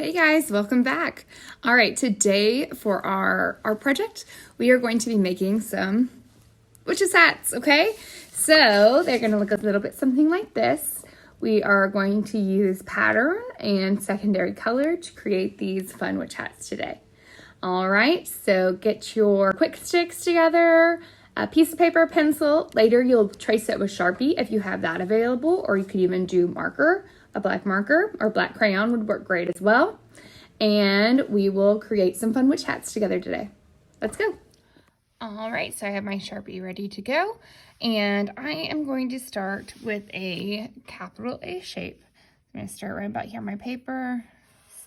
Hey guys, welcome back. All right, today for our project, we are going to be making some witches hats, okay? So they're gonna look a little bit something like this. We are going to use pattern and secondary color to create these fun witch hats today. All right, so get your quick sticks together, a piece of paper, pencil. Later you'll trace it with Sharpie if you have that available, or you could even do marker. A black marker or black crayon would work great as well. And we will create some fun witch hats together today. Let's go. All right, so I have my Sharpie ready to go. And I am going to start with a capital A shape. I'm going to start right about here on my paper,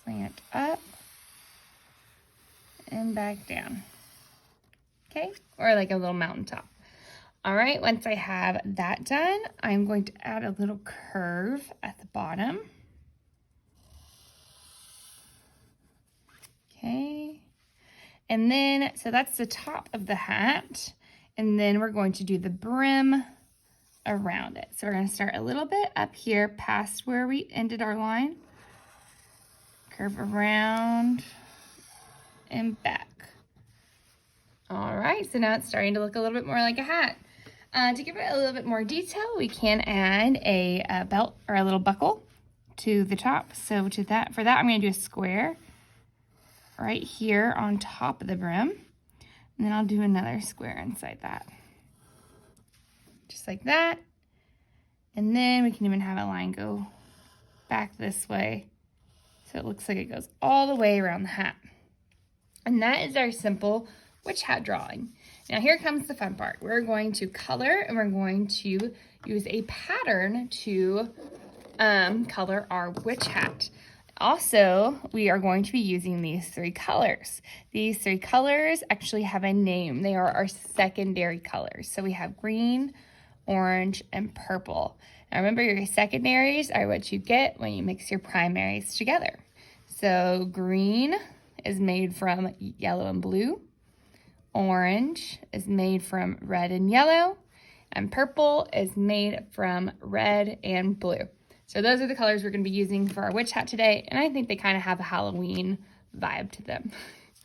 slant up, and back down. Okay, or like a little mountaintop. All right, once I have that done, I'm going to add a little curve at the bottom. Okay, and then, so that's the top of the hat, and then we're going to do the brim around it. So we're going to start a little bit up here past where we ended our line, curve around and back. All right, so now it's starting to look a little bit more like a hat. To give it a little bit more detail, we can add a belt or a little buckle to the top. So for that, I'm going to do a square right here on top of the brim. And then I'll do another square inside that. Just like that. And then we can even have a line go back this way. So it looks like it goes all the way around the hat. And that is our simple witch hat drawing. Now here comes the fun part. We're going to color and we're going to use a pattern to color our witch hat. Also, we are going to be using these three colors. These three colors actually have a name. They are our secondary colors. So we have green, orange, and purple. Now remember, your secondaries are what you get when you mix your primaries together. So green is made from yellow and blue. Orange is made from red and yellow, and purple is made from red and blue. So those are the colors we're going to be using for our witch hat today, and I think they kind of have a Halloween vibe to them.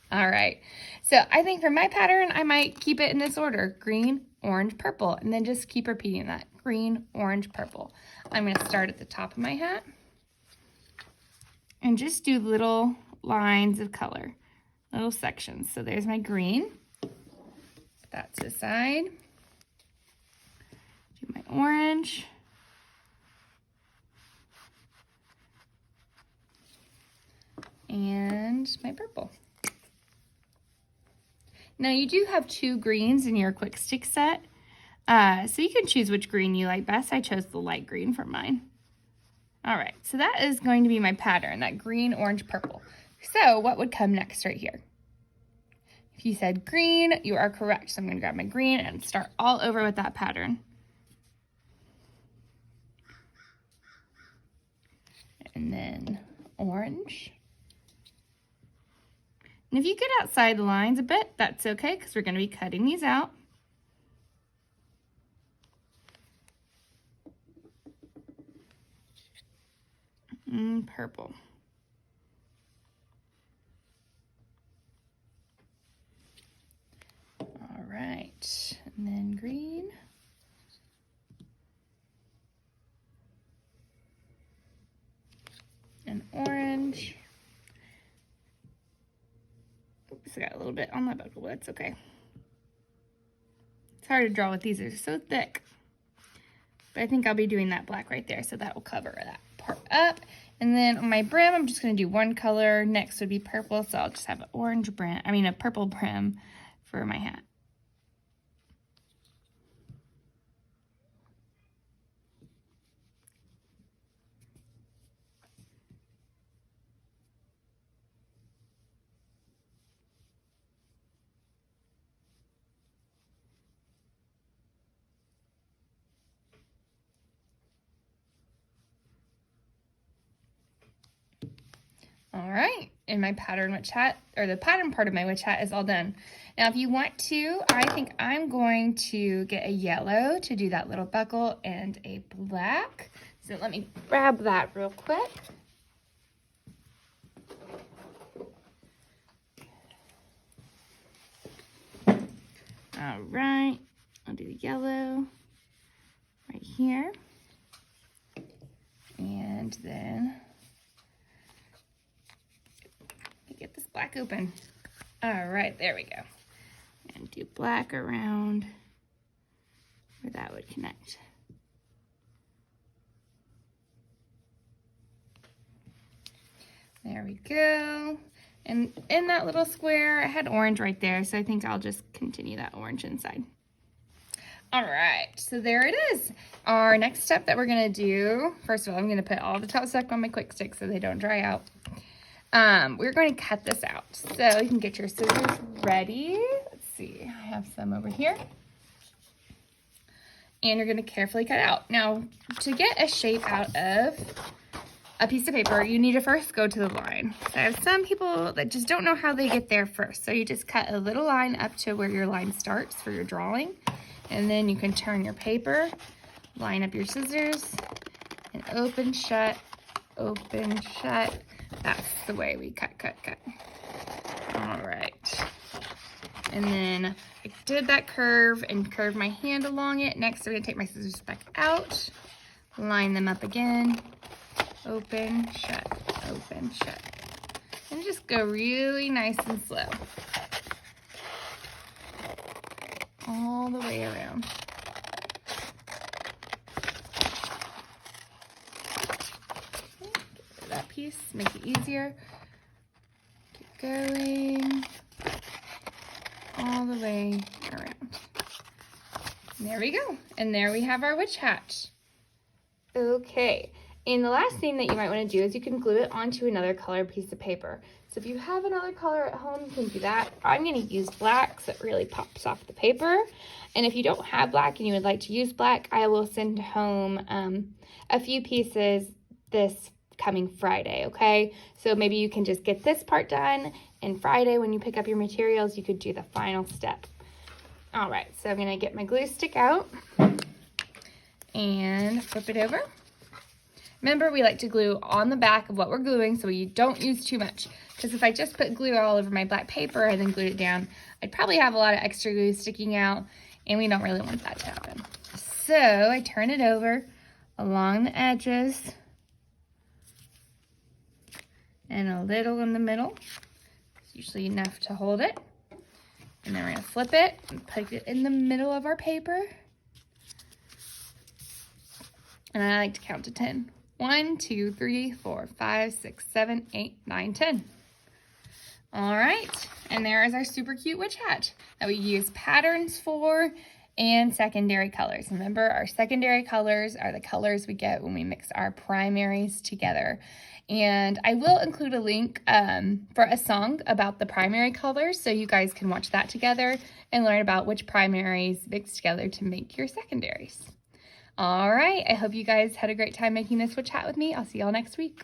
All right, so I think for my pattern, I might keep it in this order: green, orange, purple, and then just keep repeating that: green, orange, purple. I'm going to start at the top of my hat and just do little lines of color, little sections. So there's my green. That's the side. Do my orange. And my purple. Now you do have 2 greens in your quick stick set. So you can choose which green you like best. I chose the light green for mine. All right, so that is going to be my pattern, that green, orange, purple. So what would come next right here? If you said green, you are correct. So I'm going to grab my green and start all over with that pattern. And then orange. And if you get outside the lines a bit, that's okay, because we're going to be cutting these out. And purple. All right, and then green. And orange. Oops, I got a little bit on my buckle, but that's okay. It's hard to draw with these, they're so thick. But I think I'll be doing that black right there, so that will cover that part up. And then on my brim, I'm just gonna do one color. Next would be purple, so I'll just have an orange brim, a purple brim for my hat. All right, and my pattern witch hat, or the pattern part of my witch hat is all done. Now, if you want to, I think I'm going to get a yellow to do that little buckle and a black. So let me grab that real quick. All right, I'll do the yellow right here. And then get this black open. All right, there we go. And do black around where that would connect. There we go. And in that little square, I had orange right there, so I think I'll just continue that orange inside. All right, so there it is. Our next step that we're gonna do, first of all, I'm gonna put all the top stuff on my quick stick so they don't dry out. We're going to cut this out. So you can get your scissors ready. Let's see, I have some over here. And you're gonna carefully cut out. Now, to get a shape out of a piece of paper, you need to first go to the line. So I have some people that just don't know how they get there first. So you just cut a little line up to where your line starts for your drawing. And then you can turn your paper, line up your scissors, and open, shut, open, shut. That's the way we cut. All right. And then I did that curve and curved my hand along it. Next, I'm gonna take my scissors back out, line them up again, open, shut, and just go really nice and slow. All the way around. Okay, get rid of that piece, make it easier. Keep going. All the way around. And there we go. And there we have our witch hat. Okay. And the last thing that you might want to do is you can glue it onto another colored piece of paper. So if you have another color at home, you can do that. I'm going to use black so it really pops off the paper. And if you don't have black and you would like to use black, I will send home a few pieces this coming Friday, okay? So maybe you can just get this part done, and Friday when you pick up your materials, you could do the final step. All right, so I'm going to get my glue stick out and flip it over. Remember, we like to glue on the back of what we're gluing so you don't use too much. Because if I just put glue all over my black paper and then glued it down, I'd probably have a lot of extra glue sticking out, and we don't really want that to happen. So I turn it over along the edges and a little in the middle. It's usually enough to hold it. And then we're going to flip it and put it in the middle of our paper. And I like to count to 10. 1, 2, 3, 4, 5, 6, 7, 8, 9, 10. All right, and there is our super cute witch hat that we use patterns for and secondary colors. Remember, our secondary colors are the colors we get when we mix our primaries together. And I will include a link for a song about the primary colors so you guys can watch that together and learn about which primaries mix together to make your secondaries. All right, I hope you guys had a great time making this witch hat with me. I'll see y'all next week.